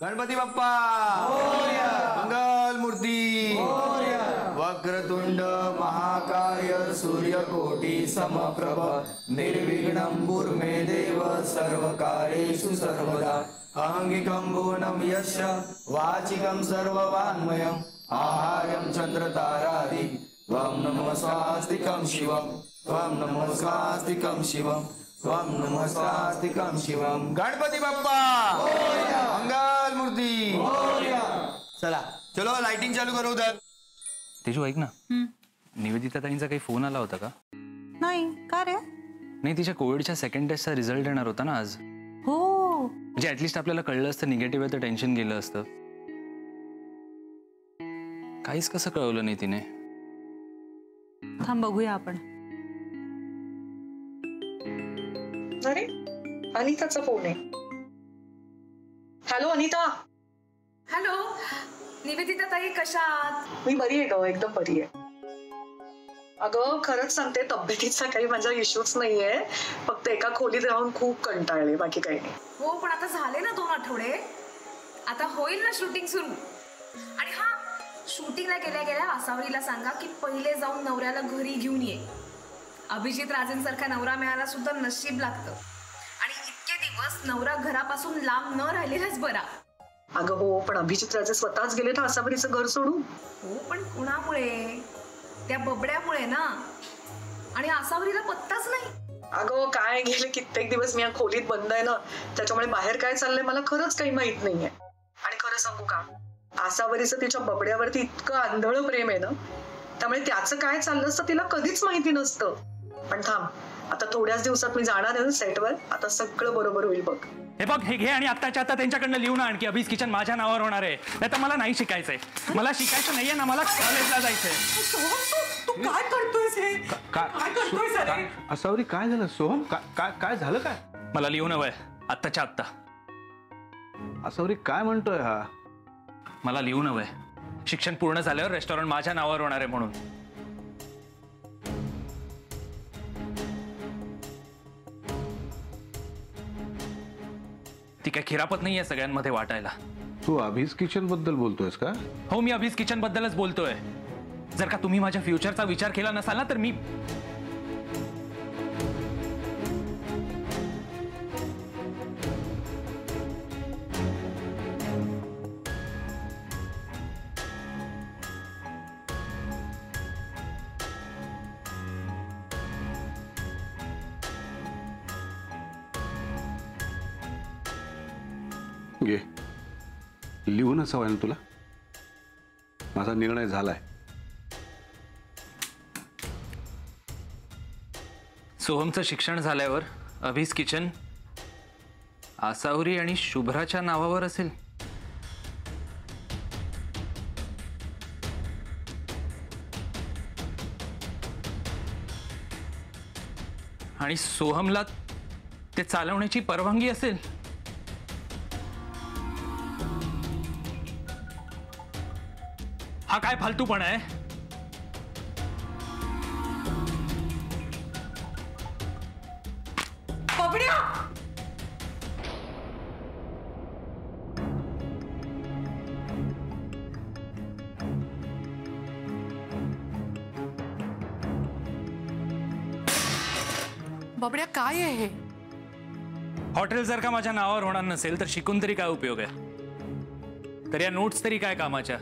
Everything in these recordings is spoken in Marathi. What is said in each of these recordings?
गणपती बाप्पा मोरया, मंगल मूर्ती मोरया, वक्रतुंड महाकाय सूर्यकोटी समप्रभ निर्विघ्नं कुर्मे देव सर्वकार्येषु सर्वदा अहंगिकं भुवनं यस्य वाचिकं सर्ववाङ्मयम् आहार्यं चन्द्रतारादि त्वं नमः स्वास्तिकं शिवं त्वं नमः स्वास्तिकं शिवं त्वं नमः स्वास्तिकं शिवं। गणपती बाप्पा मोरया, मंगल मूर्ती मोरया। चला चलो लाइटिंग चालू करू उधर। तेजू ऐक ना, निवेदिता ताईंचा काही फोन आला होता का? नाही का रे? नाही, तिच्या कोविडच्या सेकंड टेस्टचा रिझल्ट येणार होता ना आज। हो म्हणजे ऍटलिस्ट आपल्याला कळलं असतं निगेटिव्ह आहे तर टेन्शन गेलं असतं। काहीच कसं कळवलं नाही तिने। थांब बघूया आपण। अरे अनिताचा फोन आहे। हॅलो अनिता। हॅलो निवेदिता ताई, कशा आहात? मी बरी आहे ग, एकदम बरी आहे। अगं खरंच सांगते, तब्येतीचा काही माझा इश्यूच नाहीये, फक्त एका खोलीत राहून खूप कंटाळले, बाकी काही नाही। हो पण आता झाले ना 2 आठवडे, आता होईल ना शूटिंग सुरू। आणि हा, शूटिंगला गेल्या गेल्या आसावरीला सांगा की पहिले जाऊन नवऱ्याला घरी घेऊन ये। अभिजित राजेंसारखा नवरा मिळायला सुद्धा नशीब लागतं, आणि इतके दिवस नवरा घरापासून लांब न राहिलेलाच बरा। अगं हो, पण अभिजित राजे स्वतःच गेले ना आसावरीचं घर सोडून। हो पण कुणामुळे? त्या बबड्यामुळे ना, आणि आसावरीला पत्ताच नाही। अगं काय, गेले कित्येक दिवस मी या खोलीत बंद आहे ना, त्याच्यामुळे बाहेर काय चाललंय मला खरंच काही माहित नाहीये। आणि खरं सांगू का, आसावरीचं तिच्या बबड्यावरती इतकं आंधळ प्रेम आहे ना, त्यामुळे त्याचं काय चाललं असतं तिला कधीच माहिती नसतं। पण थांब, आता थोड्याच दिवसात मी जाणार आहे ना सेटवर, आता सगळं बरोबर होईल बघ। हे बघ, हे घे आणि आत्ताच्या आता त्यांच्याकडनं लिहून आण की अभिज किचन माझ्या नावावर होणार आहे। नाही तर मला नाही शिकायचंय, मला शिकायचं नाहीये ना, मला कॉलेजला जायचंय। तू काय करतोयस हे? काय करतोयस अरे? आसावरी काय झालं सोहम? काय झालं? काय मला लिहून हवंय आत्ताच्या आत्ता। आसावरी काय म्हणतोय हा? मला लिहून हवंय शिक्षण पूर्ण झाल्यावर रेस्टॉरंट माझ्या नावावर होणार आहे म्हणून। ती काय खिरापत नाहीये सगळ्यांमध्ये वाटायला। तू अभिज किचन बद्दल बोलतोयस का? हो, मी अभिज किचन बद्दलच बोलतोय। जर का तुम्ही माझ्या फ्युचरचा विचार केला नसाल ना, तर मी घे, लिहूनच हवंय ना तुला? माझा निर्णय झालाय। सोहमचं शिक्षण झाल्यावर अभिज किचन आसावरी आणि शुभ्राच्या नावावर असेल। आणि सोहमला ते चालवण्याची परवानगी असेल। हा काय फालतूपणा आहे? बबड्या, बबड्या काय आहे हे? हॉटेल जर का माझ्या नावावर होणार नसेल तर शिकून तरी काय उपयोग आहे? तर या नोट्स तरी काय कामाच्या?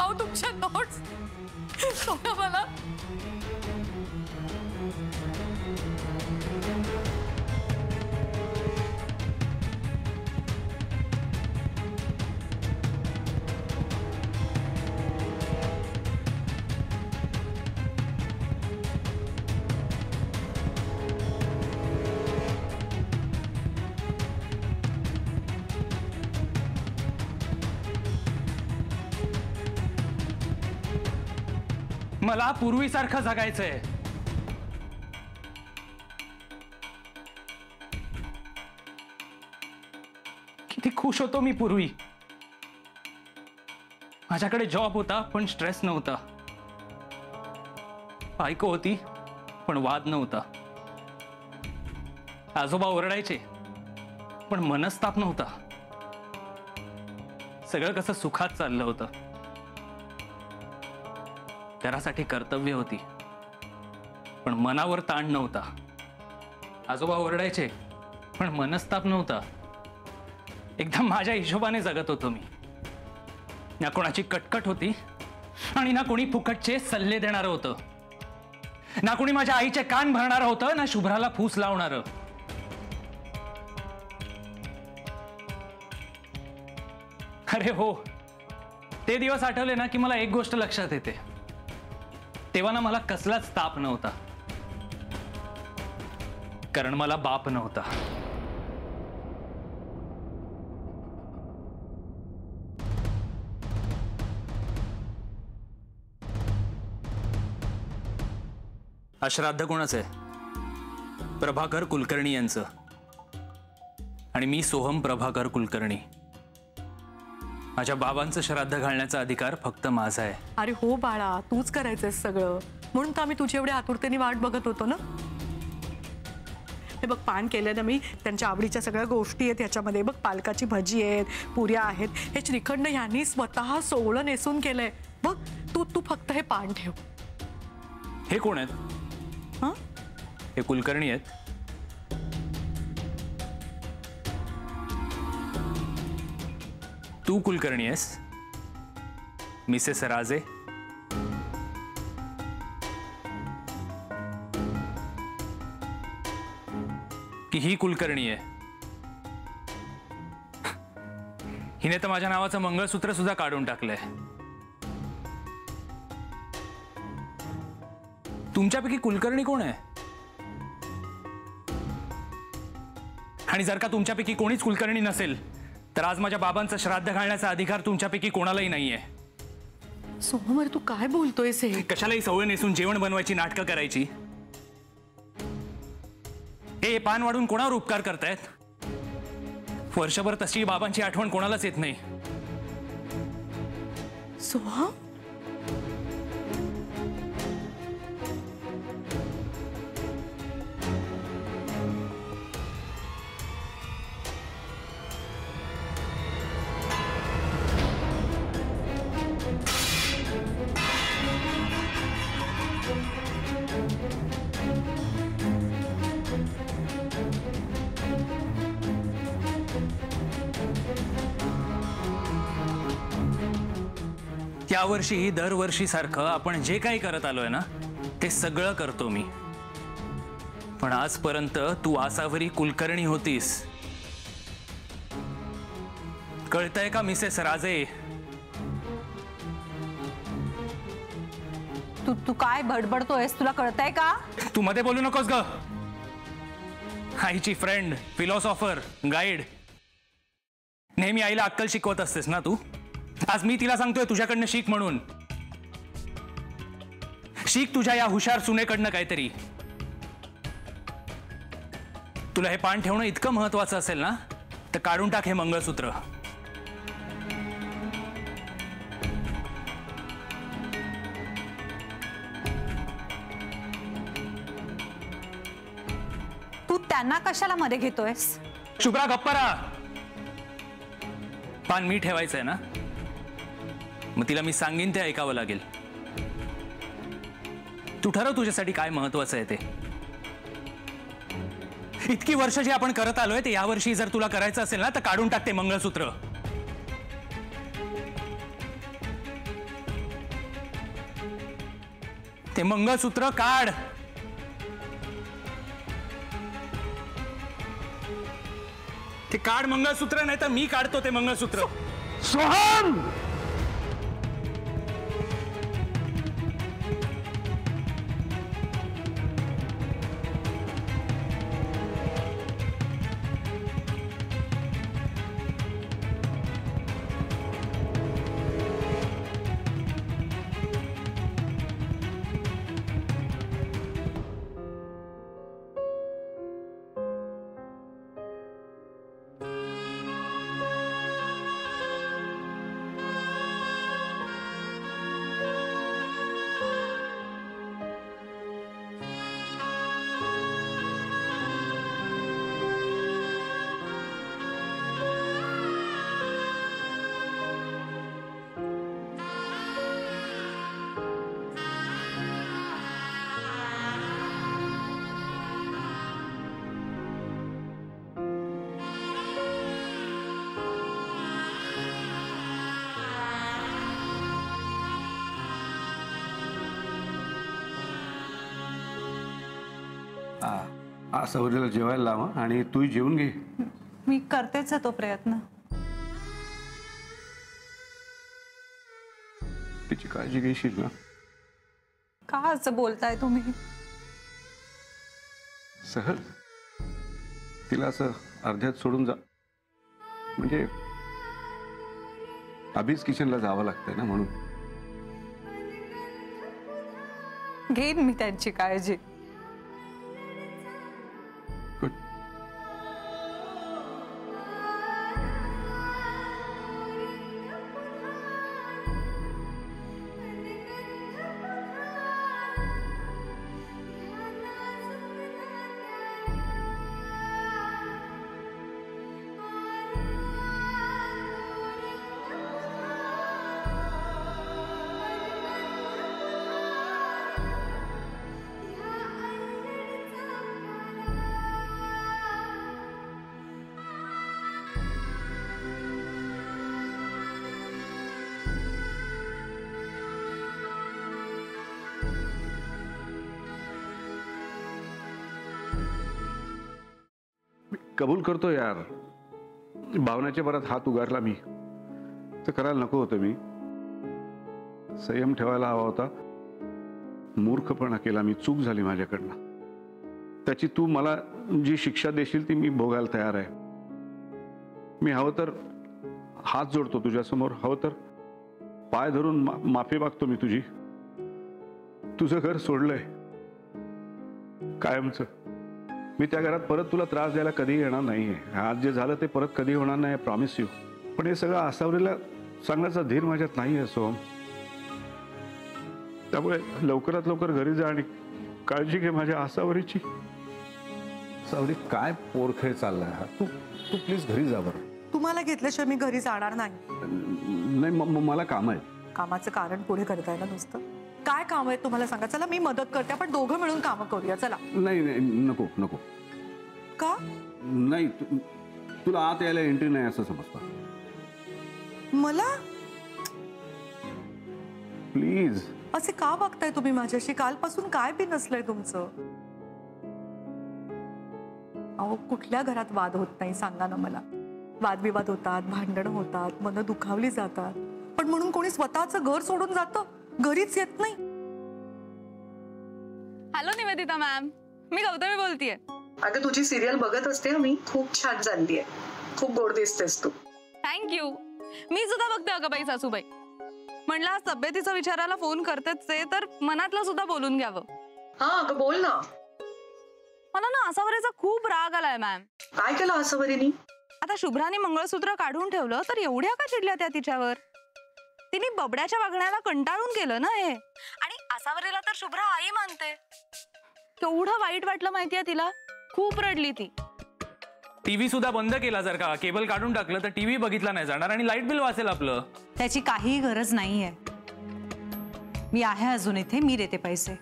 अहो तुमच्या नोट्स सोडा मला. मला पूर्वीसारखं जगायचंय. किती खुश होतो मी पूर्वी. माझ्याकडे जॉब होता पण स्ट्रेस नव्हता. बायको होती पण वाद नव्हता. आजोबा ओरडायचे पण मनस्ताप नव्हता. सगळं कसं सुखात चाललं होतं. घरासाठी कर्तव्य होती पण मनावर ताण नव्हता. आजोबा ओरडायचे पण मनस्ताप नव्हता. एकदम माझ्या हिशोबाने जगत होतो मी. ना कोणाची कटकट होती आणि ना कोणी फुकटचे सल्ले देणारं होतं. ना कोणी माझ्या आईचे कान भरणारं होतं ना शुभ्राला फूस लावणारं. अरे हो, ते दिवस आठवले ना की मला एक गोष्ट लक्षात येते. तेव्हा ना मला कसलाच ताप नव्हता कारण मला बाप नव्हता. अश्राद्ध कोणाचं आहे? प्रभाकर कुलकर्णी यांचं. आणि मी सोहम प्रभाकर कुलकर्णी. माझ्या बाबांचं श्राद्ध घालण्याचा अधिकार फक्त माझा आहे. अरे हो बाळा, तूच करायचंय सगळं. म्हणून तर आम्ही तुझी एवढ्या आतुरतेने वाट बघत होतो ना. हे बघ, पान केलं ना मी. त्यांच्या आवडीच्या सगळ्या गोष्टी आहेत ह्याच्यामध्ये. बघ, पालकाची भजी आहेत, पुऱ्या आहेत. हे श्रीखंड ह्यांनी स्वतः सोवळं नेसून केलंय. बघ, तू फक्त हे पान ठेव. हे कोण आहेत? हं? हे कुलकर्णी आहेत. तू कुलकर्णी आहेस? मिसेस राजे? की ही कुलकर्णी आहे? हिने तर माझ्या नावाचं मंगळसूत्र सुद्धा काढून टाकलंय. तुमच्यापैकी कुलकर्णी कोण आहे? आणि जर का तुमच्यापैकी कोणीच कुलकर्णी नसेल तर आज माझ्या बाबांचं श्राद्ध घालण्याचा अधिकार तुमच्यापैकी कोणालाही नाहीये. सोहम, तू काय बोलतोयस हे? कशालाही सवय नेसून जेवण बनवायची नाटकं करायची? हे पान वाढून कोणावर उपकार करतायत? वर्षभर तशी बाबांची आठवण कोणालाच येत नाही. सोहम, यावर्षी दरवर्षी सारखं आपण जे काही करत आलोय ना ते सगळं करतो मी. पण आजपर्यंत तू आसावरी कुलकर्णी होतीस. कळतंय का मिसेस राजे? तू काय बडबडतोयस? तुला कळतंय का? तू मध्ये बोलू नकोस ग. आईची फ्रेंड, फिलॉसॉफर, गाईड. नेहमी आईला अक्कल शिकवत असतेस ना तू. आज मी तिला सांगतोय तुझ्याकडनं शिक म्हणून. शिक तुझ्या या हुशार सुनेकडनं काहीतरी. तुला हे पान ठेवणं इतकं महत्वाचं असेल ना तर काढून टाक हे मंगळसूत्र. तू त्यांना कशाला मध्ये घेतोयस? शुभ्रा, गप्प राहा. पान मी ठेवायचंय ना, मग तिला मी सांगेन ते ऐकावं लागेल. तू ठरव तुझ्यासाठी काय महत्वाचं आहे ते. इतकी वर्ष जे आपण करत आलोय ते यावर्षी जर तुला करायचं असेल ना तर काढून टाक ते मंगळसूत्र. ते मंगळसूत्र काढ. ते काढ मंगळसूत्र, नाही तर मी काढतो ते मंगळसूत्र. सोहम, सवरीला जेवायला लावा आणि तू जेवून घे. मी करतेच आहे तो प्रयत्न. तिची काळजी घेशील ना? का असं बोलताय तुम्ही? सहज तिला असं अर्ध्यात सोडून जा, म्हणजे अभिच किचनला जावं लागतंय ना, म्हणून. घेईन मी त्यांची काळजी. कबूल करतो यार, भावनाच्या भरात हात उगारला मी तर करायला नको होतं. मी संयम ठेवायला हवा होता, मूर्खपणा केला मी, चूक झाली माझ्याकडनं. त्याची तू मला जी शिक्षा देशील ती मी भोगायला तयार आहे. मी हवं तर हात जोडतो तुझ्यासमोर, हवं तर पाय धरून माफी मागतो मी तुझी. तुझं घर सोडलंय कायमचं. मी त्या घरात परत तुला त्रास द्यायला कधी येणार नाहीये. आज जे झालं ते परत कधी होणार नाही, प्रॉमिस यू. पण हे सगळं आसावरीला सांगण्याचा धीर माझ्यात नाही आहे सोहम. त्यामुळे लवकरात लवकर घरी जा आणि काळजी घे माझ्या आसावरीची. सावरी, काय पोरखेळ चाललाय हा? तू तू प्लीज घरी जा बरं. तुम्हाला घेतल्याशिवाय मी घरी जाणार नाही. नाही, मला काम आहे. कामाचं कारण पुढे करताय ना नुसतं. काय काम आहे तुम्हाला सांगा. चला मी मदत करते, आपण दोघं मिळून कामं करूया. चला. नाही, नको नको. का नाही? तुला आत यायला एंट्री नाही असं समजतं. मला प्लीज. असे का बघताय तुम्ही माझ्याशी? कालपासून काय बी नसलंय तुमचं. अहो, कुठल्या घरात वाद होत नाही सांगा ना मला. वादविवाद होतात, भांडणं होतात, मनं दुखावली जातात, पण म्हणून कोणी स्वतःचं घर सोडून जातं, घरीच येत नाही. हॅलो निवेदिता मॅम, मी गौतमी बोलतेय. अगं, तुझी सिरियल बघत असते मी. खूप छान झालीये, खूप गोड दिसतेस तू. थँक्यू. मी सुद्धा बघते अगं बाई सासूबाई. म्हणलं आज तब्येतीचा विचारायला फोन करतेच ते, तर मनातलं सुद्धा बोलून घ्यावं. हा अगं, बोल ना. मला ना आसावरीचा खूप राग आलाय मॅम. काय केलं आसावरीनी? आता शुभ्राने मंगळसूत्र काढून ठेवलं तर एवढ्या का चिडल्या त्या तिच्यावर? तिने बबड्याच्या वागण्याला कंटाळून केलं ना हे. आणि आसावरीला तर शुभ्रा आई मानते. केवढं वाईट वाटलं माहितीये तिला. खूप रडली ती. टीव्ही सुद्धा बंद केला. जर का केबल काढून टाकलं तर टीव्ही बघितला नाही जाणार आणि लाईट बिल वाचेल आपलं. त्याची काही गरज नाहीये. मी आहे अजून इथे, मी देते पैसे.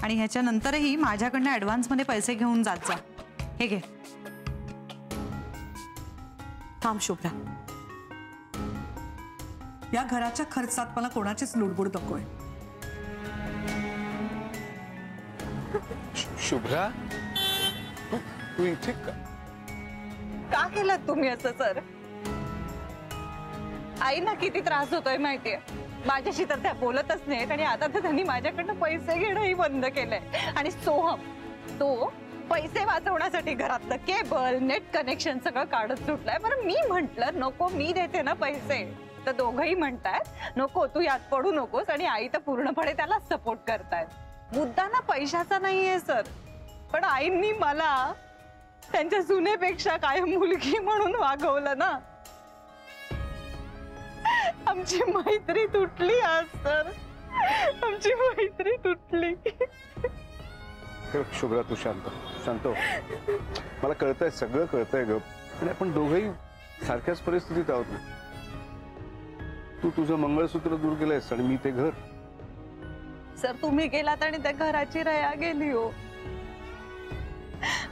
आणि ह्याच्यानंतरही माझ्याकडनं ऍडव्हान्स मध्ये पैसे घेऊन जात जा. हे घे. थांब शुभ्रा, या घराच्या खर्चात मला कोणाचीच लुडबुड नकोय. शुभ्रा तू इथे का केलं तुम्ही असं सर? आईना किती त्रास होतोय माहितीये, माझ्याशी तर त्या बोलतच नाहीत आणि आता तर त्यांनी माझ्याकडनं पैसे घेणंही बंद केलंय. आणि सोहम तो पैसे वाचवण्यासाठी घरातलं केबल नेट कनेक्शन सगळं काढत सुटलाय. बरं मी म्हंटल नको, मी देते ना पैसे, तर दोघंही म्हणतायत नको तू यात पडू नकोस, आणि आई तर पूर्णपणे त्याला सपोर्ट करतायत. मुद्दा ना पैशाचा नाहीये सर, पण आईंनी मला त्यांच्या सुनेपेक्षा काय मुलगी म्हणून वागवलं ना. आमची मैत्री तुटली आज सर, आमची मैत्री तुटली. शुभ्रा तू शांत शांत हो. मला कळतंय, सगळं कळतंय ग, आणि आपण दोघंही सारख्याच परिस्थितीत आहोत ना. तू तुझं मंगळसूत्र दूर केलंयस आणि मी ते घर. सर तुम्ही गेलात आणि त्या घराची रया गेली हो.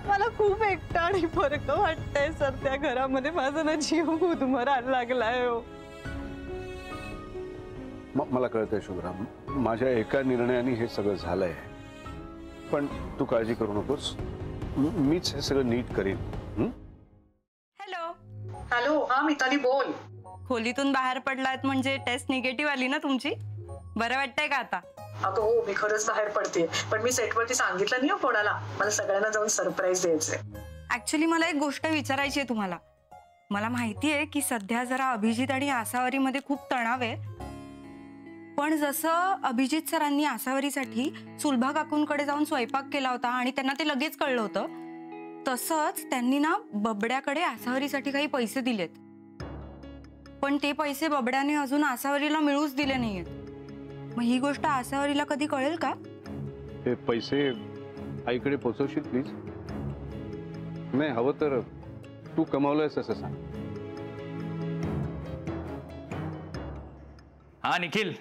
मला खूप एकटा आणि फरक वाटतंय सर. त्या घरामध्ये माझा ना जीव गुदमरायला लागलाय हो. मला कळतंय शुभ्रा, माझ्या एका निर्णयाने हे सगळं झालंय, पण तू काळजी करू नकोस, मीच हे सगळं नीट करीन. हॅलो हॅलो, हा मिताली बोल. खोलीतून बाहेर पडलात म्हणजे टेस्ट निगेटिव्ह आली ना तुमची? बरं वाटतंय का आता? अगं हो, मी खरंच बाहेर पडते, पण मी सेटवरती सांगितलं नाही कोणाला. मला सगळ्यांना जाऊन सरप्राईज द्यायचंय. ऍक्च्युली मला एक गोष्ट विचारायची आहे तुम्हाला. मला माहितीये की सध्या जरा अभिजित आणि आसावरीमध्ये खूप तणाव आहे, पण जसं अभिजित सरांनी आसावरीसाठी सुलभा काकूंकडे जाऊन स्वयंपाक केला होता आणि त्यांना ते लगेच कळलं होतं, तसंच त्यांनी ना बबड्याकडे आसावरीसाठी काही पैसे दिलेत, पण ते पैसे बबड्याने अजून आसावरीला मिळूच दिले नाहीयेत. मग ही गोष्ट आसावरीला कधी कळेल का? हे पैसे आईकडे पोहोचवशील प्लीज? नाही हवं तर तू कमावलंयस असं सांग. हा निखिल,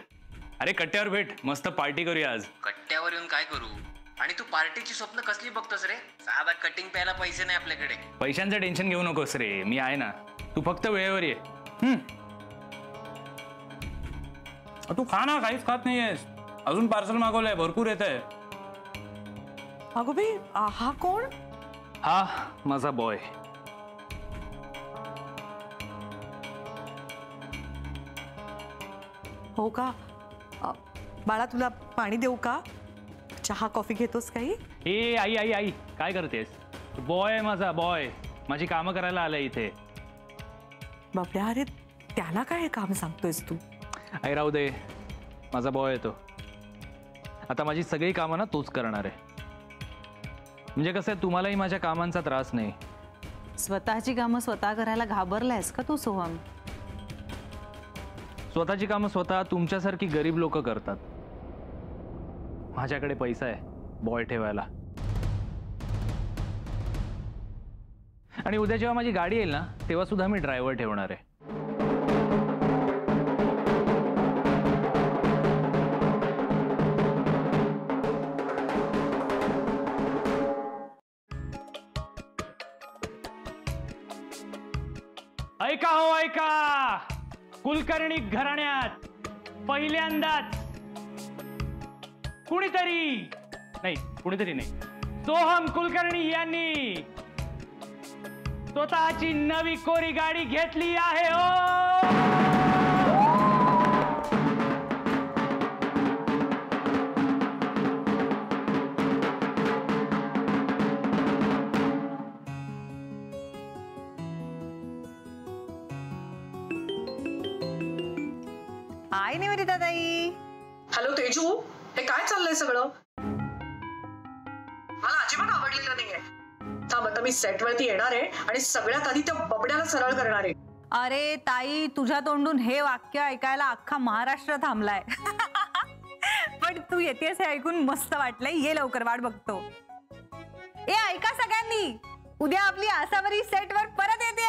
अरे कट्ट्यावर भेट, मस्त पार्टी करूया आज. कट्ट्यावर येऊन काय करू? आणि तू पार्टीची स्वप्न कसली बघतोस रे? साधा कटिंग प्यायला पैसे नाही आपल्याकडे. पैशांचं टेन्शन घेऊ नकोस रे, मी आहे ना. तू फक्त वेळेवर ये. तू खा ना, काहीच खात नाहीयेस. अजून पार्सल मागवलंय, भरपूर येत आहे. अगो बाई, हा कोण? हा माझा बॉय. हो का? बाळा तुला पाणी देऊ का? चहा कॉफी घेतोस काही? ए आई आई आई, काय करतेस? बॉय माझा बॉय, माझी कामं करायला आलाय इथे. बापड्या, अरे त्याला काय हे काम सांगतोयस तू? आई राहू दे, माझा बॉय येतो. आता माझी सगळी कामं ना तोच करणार आहे. म्हणजे कसं आहे, तुम्हालाही माझ्या कामांचा त्रास नाही. स्वतःची कामं स्वतः करायला घाबरलायस का तू सोहम? स्वतःची कामं स्वतः तुमच्यासारखी गरीब लोक करतात. माझ्याकडे पैसा आहे बॉय ठेवायला. आणि उद्या जेव्हा माझी गाडी येईल ना, तेव्हा सुद्धा मी ड्रायव्हर ठेवणार आहे. ऐका हो ऐका, कुलकर्णी घराण्यात पहिल्यांदाच कुणीतरी नाही, सोहम कुलकर्णी यांनी स्वतःची नवी कोरी गाडी घेतली आहे. हाय निवेदिता ताई. हॅलो तेजू, हे काय चाललंय सगळं? मला अजिबात आवडलेलं नाहीये. थांब, आता मी सेटवरती येणार आहे आणि सगळ्यात आधी त्या बबड्याला सरळ करणार आहे. अरे ताई, तुझ्या तोंडून हे वाक्य ऐकायला अख्खा महाराष्ट्र थांबलाय. पण तू येतेस हे ऐकून मस्त वाटलंय. ये लवकर, वाट बघतो. ए ऐका सगळ्यांनी, उद्या आपली आसावरी सेटवर परत येते.